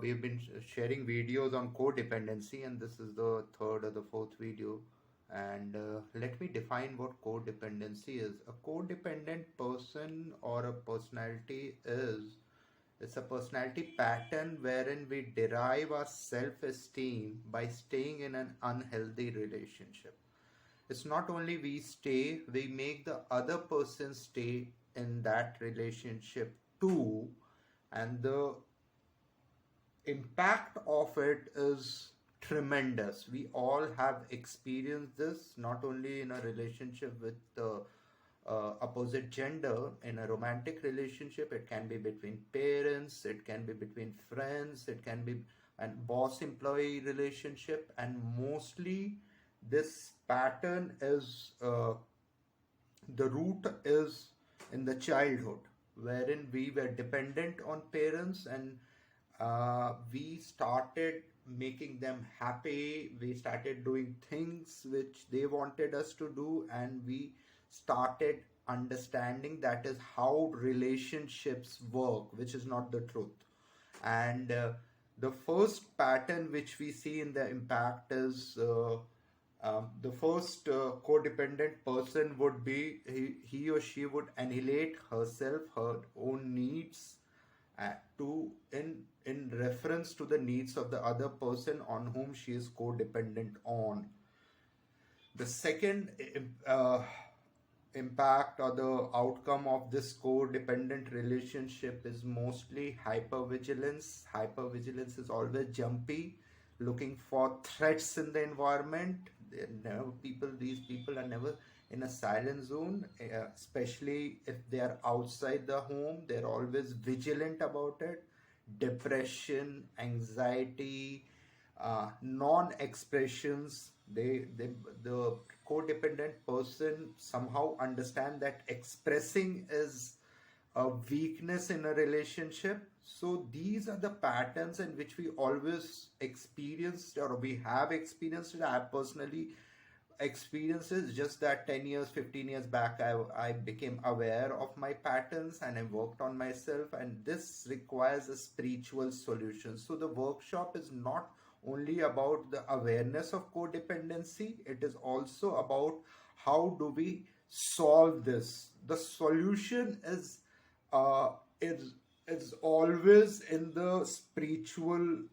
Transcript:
We've been sharing videos on codependency, and this is the third or the fourth video. And let me define what codependency is. A codependent person or a personality is it's a personality pattern wherein we derive our self-esteem by staying in an unhealthy relationship. It's not only we stay, we make the other person stay in that relationship too, and the impact of it is tremendous. We all have experienced this, not only in a relationship with the opposite gender. In a romantic relationship, it can be between parents, it can be between friends, it can be an boss employee relationship, and mostly this pattern is the root is in the childhood, wherein we were dependent on parents, and we started making them happy. We started doing things which they wanted us to do, and we started understanding that is how relationships work, which is not the truth. And the first pattern which we see in the impact is the first codependent person would be he or she would annihilate herself, her own needs, to in reference to the needs of the other person on whom she is codependent on. The second impact or the outcome of this codependent relationship is mostly hypervigilance. Hypervigilance is always jumpy, looking for threats in the environment. These people are never in a silent zone, especially if they are outside the home. They're always vigilant about it. Depression, anxiety, non-expressions. The codependent person somehow understand that expressing is a weakness in a relationship. So these are the patterns in which we always experienced, or we have experienced it. I have personally experiences, just that 10 years 15 years back I became aware of my patterns, and I worked on myself, and this requires a spiritual solution. So the workshop is not only about the awareness of codependency, it is also about how do we solve this. The solution is uh, is always in the spiritual